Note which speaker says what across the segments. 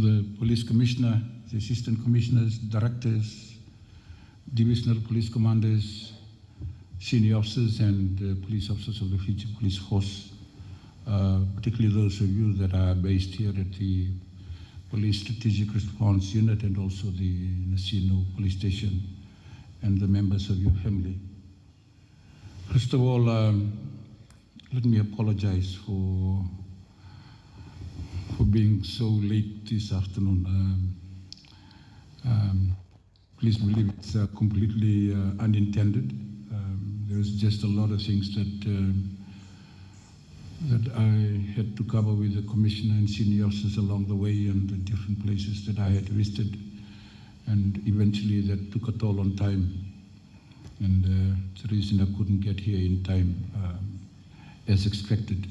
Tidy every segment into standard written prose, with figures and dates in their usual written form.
Speaker 1: the police commissioner, the assistant commissioners, directors, divisional police commanders, senior officers, and police officers of the Fiji Police Force, particularly those of you that are based here at the Police Strategic Response Unit and also the Nasino Police Station, and the members of your family. First of all, let me apologize for being so late this afternoon. Please believe it's completely unintended. There's just a lot of things that I had to cover with the commissioner and senior officers along the way, and the different places that I had visited, and eventually that took a toll on time, and the reason I couldn't get here in time as expected.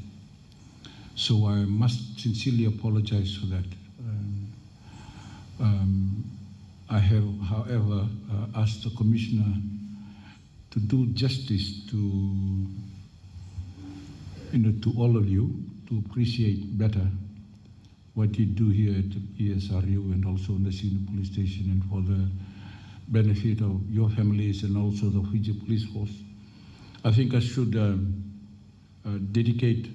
Speaker 1: So I must sincerely apologize for that. I have, however, asked the commissioner to do justice to all of you, to appreciate better what you do here at the PSRU and also in the Senior Police Station, and for the benefit of your families and also the Fiji Police Force. I think I should dedicate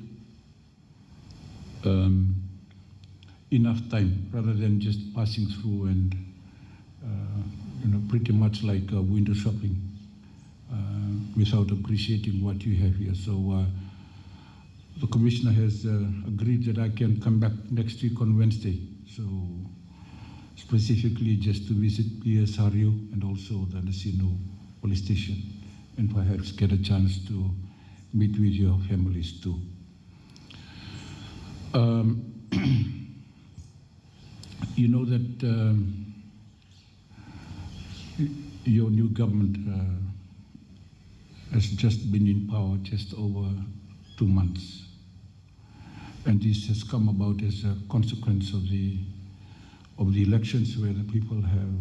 Speaker 1: enough time rather than just passing through and pretty much like window shopping without appreciating what you have here. So the commissioner has agreed that I can come back next week on Wednesday, so specifically just to visit PSRU and also the Nasino Police Station, and perhaps get a chance to meet with your families too. You know that your new government has just been in power just over 2 months. And this has come about as a consequence of the elections, where the people have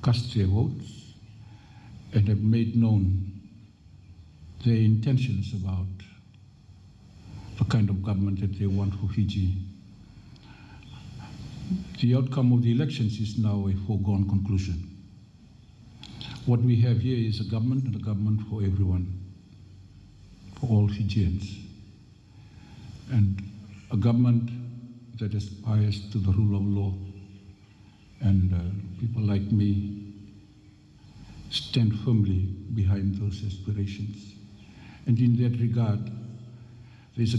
Speaker 1: cast their votes and have made known their intentions about the kind of government that they want for Fiji. The outcome of the elections is now a foregone conclusion. What we have here is a government, and a government for everyone, for all Fijians, and a government that aspires to the rule of law. And people like me stand firmly behind those aspirations. And in that regard, there's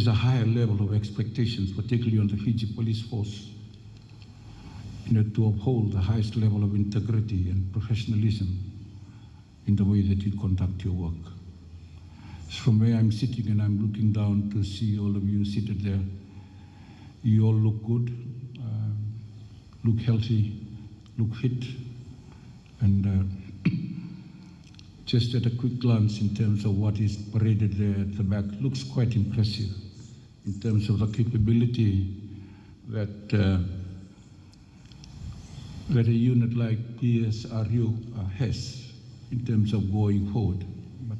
Speaker 1: a higher level of expectations, particularly on the Fiji Police Force, to uphold the highest level of integrity and professionalism in the way that you conduct your work. From where I'm sitting and I'm looking down to see all of you seated there, you all look good, look healthy, look fit, and just at a quick glance in terms of what is paraded there at the back, looks quite impressive in terms of the capability that a unit like PSRU has in terms of going forward. But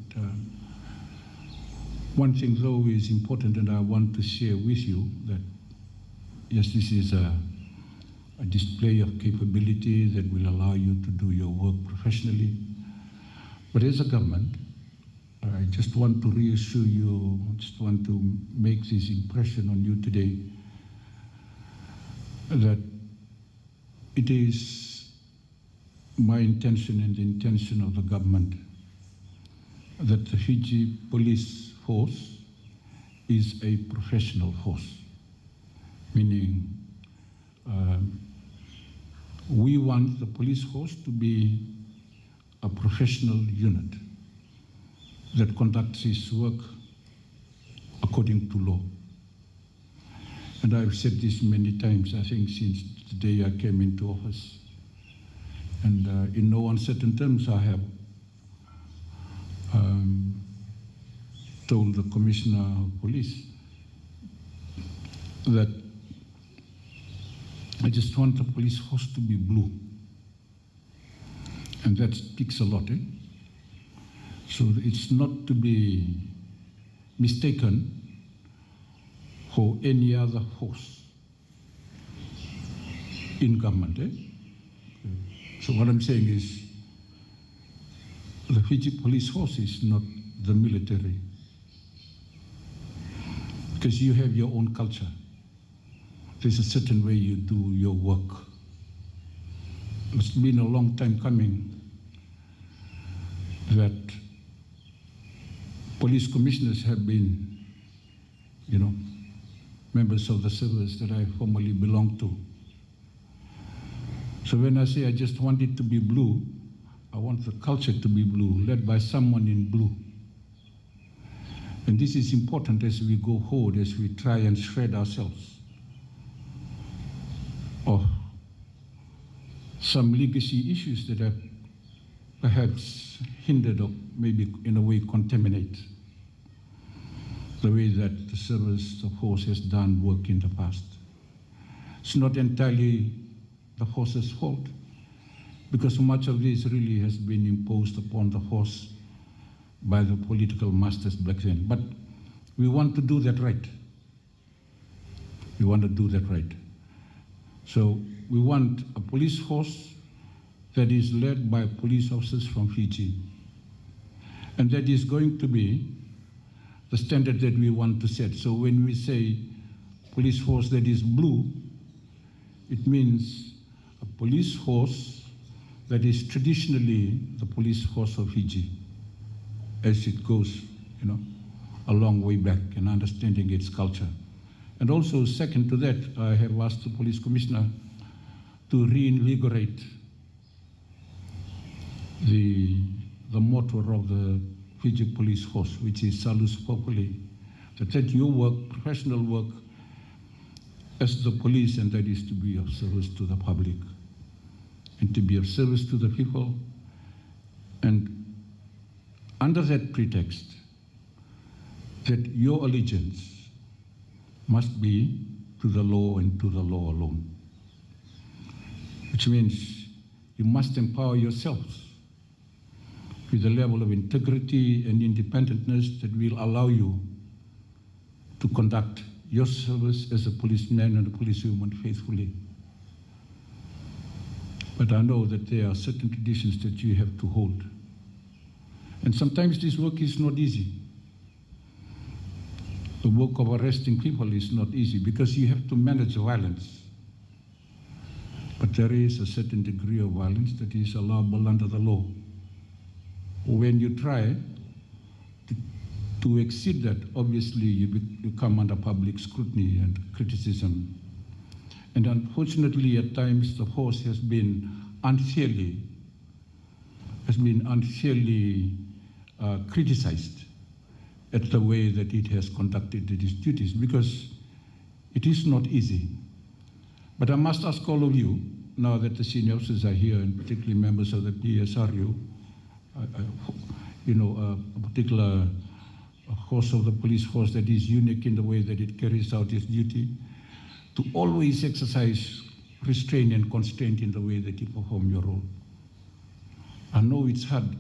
Speaker 1: one thing though is important, and I want to share with you that yes, this is a display of capability that will allow you to do your work professionally. But as a government, I just want to reassure you, just want to make this impression on you today, that it is my intention and the intention of the government that the Fiji Police Force is a professional force, meaning we want the police force to be a professional unit that conducts its work according to law. And I've said this many times, I think since the day I came into office. And in no uncertain terms, I have told the Commissioner of Police that I just want the police force to be blue. And that speaks a lot. So it's not to be mistaken for any other force in government. So what I'm saying is, the Fiji Police Force is not the military, because you have your own culture. There's a certain way you do your work. It's been a long time coming that police commissioners have been, members of the service that I formerly belonged to. So when I say I just want it to be blue, I want the culture to be blue, led by someone in blue. And this is important as we go forward, as we try and shred ourselves of some legacy issues that have perhaps hindered or maybe in a way contaminate the way that the service, the force has done work in the past. It's not entirely the force's fault, because much of this really has been imposed upon the force by the political masters back then. But we want to do that right. We want to do that right. So we want a police force that is led by police officers from Fiji. And that is going to be the standard that we want to set. So when we say police force that is blue, it means a police force that is traditionally the police force of Fiji, as it goes, a long way back in understanding its culture. And also, second to that, I have asked the police commissioner to reinvigorate the motto of the Fiji Police Force, which is Salus Populi, that your work, professional work, as the police, and that is to be of service to the public, and to be of service to the people. And under that pretext, that your allegiance must be to the law and to the law alone, which means you must empower yourselves with a level of integrity and independentness that will allow you to conduct your service as a policeman and a policewoman faithfully. But I know that there are certain traditions that you have to hold. And sometimes this work is not easy. The work of arresting people is not easy because you have to manage violence. But there is a certain degree of violence that is allowable under the law. When you try to exceed that, obviously you come under public scrutiny and criticism. And unfortunately, at times, the force has been unfairly criticized at the way that it has conducted its duties, because it is not easy. But I must ask all of you, now that the senior officers are here, and particularly members of the PSRU, a particular force of the police force that is unique in the way that it carries out its duty, to always exercise restraint and constraint in the way that you perform your role. I know it's hard,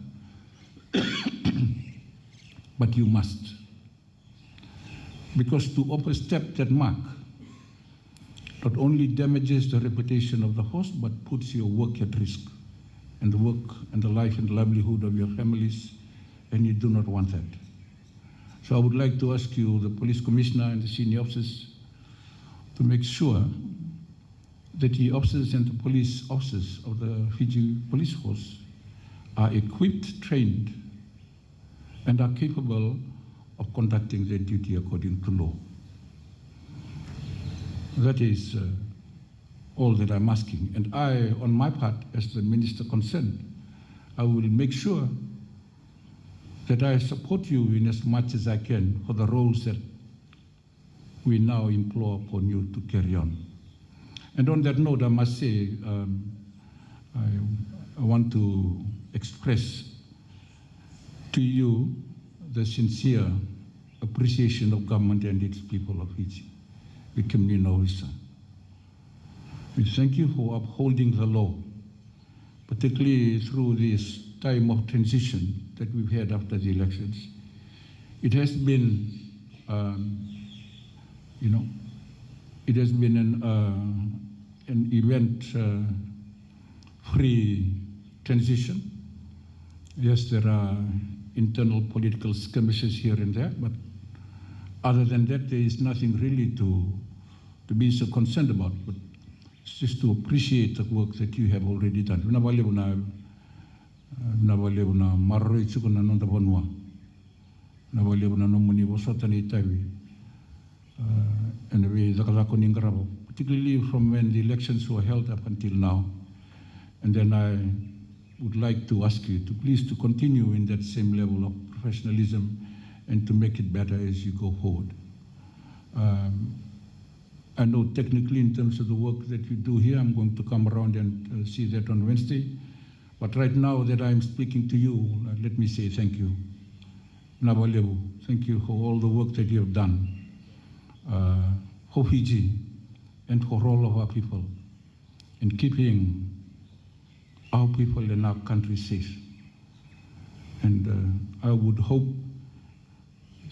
Speaker 1: but you must. Because to overstep that mark not only damages the reputation of the force, but puts your work at risk, and the work and the life and livelihood of your families, and you do not want that. So I would like to ask you, the police commissioner and the senior officers, to make sure that the officers and the police officers of the Fiji Police Force are equipped, trained, and are capable of conducting their duty according to law. That is all that I'm asking. And I, on my part, as the minister concerned, I will make sure that I support you in as much as I can for the roles that we now implore upon you to carry on. And on that note, I must say, I want to express to you the sincere appreciation of government and its people of Fiji. We thank you for upholding the law, particularly through this time of transition that we've had after the elections. It has been You know, it has been an event-free transition. Yes, there are internal political skirmishes here and there, but other than that, there is nothing really to be so concerned about. But it's just to appreciate the work that you have already done. Particularly from when the elections were held up until now. And then I would like to ask you to please to continue in that same level of professionalism and to make it better as you go forward. I know technically in terms of the work that you do here, I'm going to come around and see that on Wednesday. But right now that I'm speaking to you, let me say thank you. Nabalebu, thank you for all the work that you have done for Fiji and for all of our people in keeping our people and our country safe. And I would hope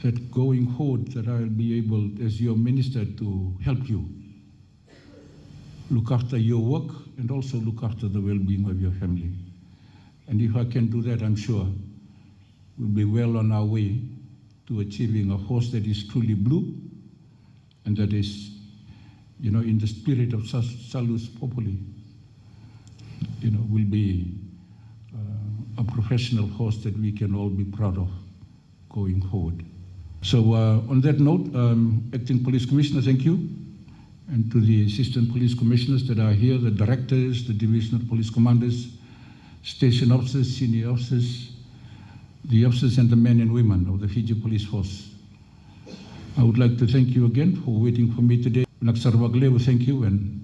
Speaker 1: that going forward that I'll be able, as your minister, to help you look after your work and also look after the well-being of your family. And if I can do that, I'm sure we'll be well on our way to achieving a force that is truly blue and that is, you know, in the spirit of Salus Populi, you know, will be a professional force that we can all be proud of going forward. So on that note, Acting Police Commissioner, thank you. And to the Assistant Police Commissioners that are here, the directors, the Divisional Police Commanders, station officers, senior officers, the officers and the men and women of the Fiji Police Force. I would like to thank you again for waiting for me today. Thank you and